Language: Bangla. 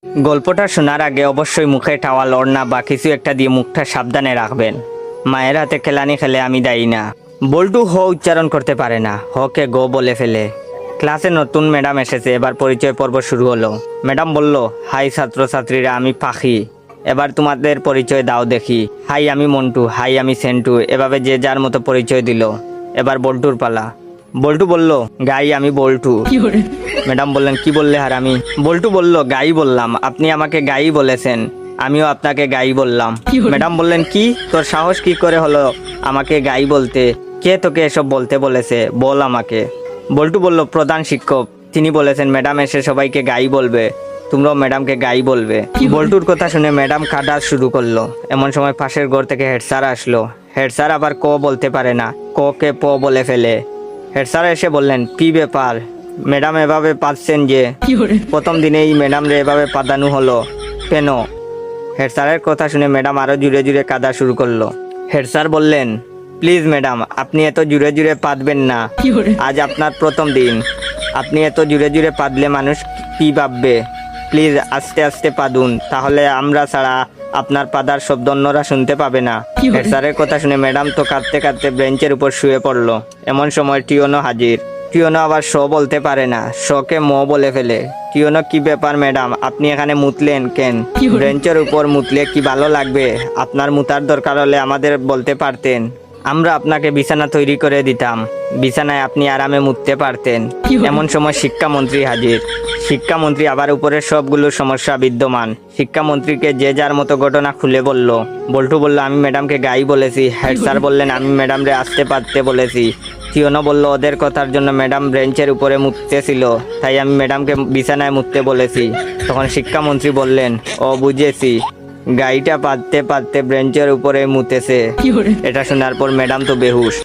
গল্পটা শোনার আগে অবশ্যই মুখে টাওয়াল ওড়না বা কিছু একটা দিয়ে মুখটা সাবধানে রাখবেন। মায়ের হাতে খেলানি খেলে আমি দায়ী না। বল্টু হ উচ্চারণ করতে পারে না, হকে গো বলে ফেলে। ক্লাসে নতুন ম্যাডাম এসেছে, এবার পরিচয় পর্ব শুরু হলো। ম্যাডাম বলল, হাই ছাত্রছাত্রীরা, আমি পাখি, এবার তোমাদের পরিচয় দাও দেখি। হাই আমি মন্টু, হাই আমি সেন্টু, এভাবে যে যার মতো পরিচয় দিল। এবার বল্টুর পালা। বল্টু বলল, গাই আমি বল্টু। ম্যাডাম বললেন, কি বললে হারামি? বল্টু বলল, গাই বললাম, আপনি আমাকে গাই বলেছেন, আমিও আপনাকে গাই বললাম। ম্যাডাম বললেন, কি তোর সাহস কি করে হলো আমাকে গাই বলতে? কে তোকে এসব বলতে বলেছে, বল আমাকে। বল্টু বলল, প্রধান শিক্ষক, তিনি বলেছেন ম্যাডাম এসে সবাইকে গাই বলবে, তোমরাও ম্যাডামকে গাই বলবে। বল্টুর কথা শুনে ম্যাডাম কাঁদা শুরু করলো। এমন সময় পাশের ঘর থেকে হেড স্যার আসলো। হেড স্যার আবার ক বলতে পারে না, ক কে প বলে ফেলে। হেড স্যার এসে বললেন, কি ব্যাপার ম্যাডাম, এভাবে পাচ্ছেন যে? প্রথম দিনেই ম্যাডাম রে এভাবে পাদানো হলো কেন? হেড স্যারের কথা শুনে ম্যাডাম আরো জুড়ে জুড়ে কাঁদা শুরু করলো। হেড স্যার বললেন, প্লিজ ম্যাডাম, আপনি এত জুড়ে জুড়ে পাদবেন না, আজ আপনার প্রথম দিন, আপনি এত জুড়ে জুড়ে পাদলে মানুষ কি ভাববে? প্লিজ আস্তে আস্তে পাদুন, তাহলে আমরা ছাড়া আপনার পাদার শব্দ অন্যরা শুনতে পাবে না। হেড স্যারের কথা শুনে ম্যাডাম তো কাঁদতে কাঁদতে বেঞ্চের উপর শুয়ে পড়লো। এমন সময় টিওনো হাজির। টিওনো আবার শ বলতে পারে না, শকে ম বলে ফেলে। টিওনো, কি ব্যাপার ম্যাডাম, আপনি এখানে মুতলেন কেন? বেঞ্চের উপর মুতলে কি ভালো লাগবে? আপনার মুতার দরকার হলে আমাদের বলতে পারতেন, আমরা আপনাকে বিছানা তৈরি করে দিতাম, বিছানায় আপনি আরামে মুততে পারতেন। এমন সময় শিক্ষামন্ত্রী হাজির। শিক্ষামন্ত্রী আবার উপরের সবগুলো সমস্যা বিদ্যমান। শিক্ষামন্ত্রীকে যে যার মতো ঘটনা খুলে বলল। বল্টু বলল, আমি ম্যাডামকে গাই বলেছি। হেড স্যার বললেন, আমি ম্যাডামরে আসতে পারতে বলেছি। টিওনো বলল, ওদের কথার জন্য ম্যাডাম বেঞ্চের উপরে মুততেছিল, তাই আমি ম্যাডামকে বিছানায় মুততে বলেছি। তখন শিক্ষামন্ত্রী বললেন, ও বুঝেছি, গাইটা পাততে পাততে বেঞ্চের উপরে মুতেছে। এটা শোনার পর ম্যাডাম তো বেহুশ।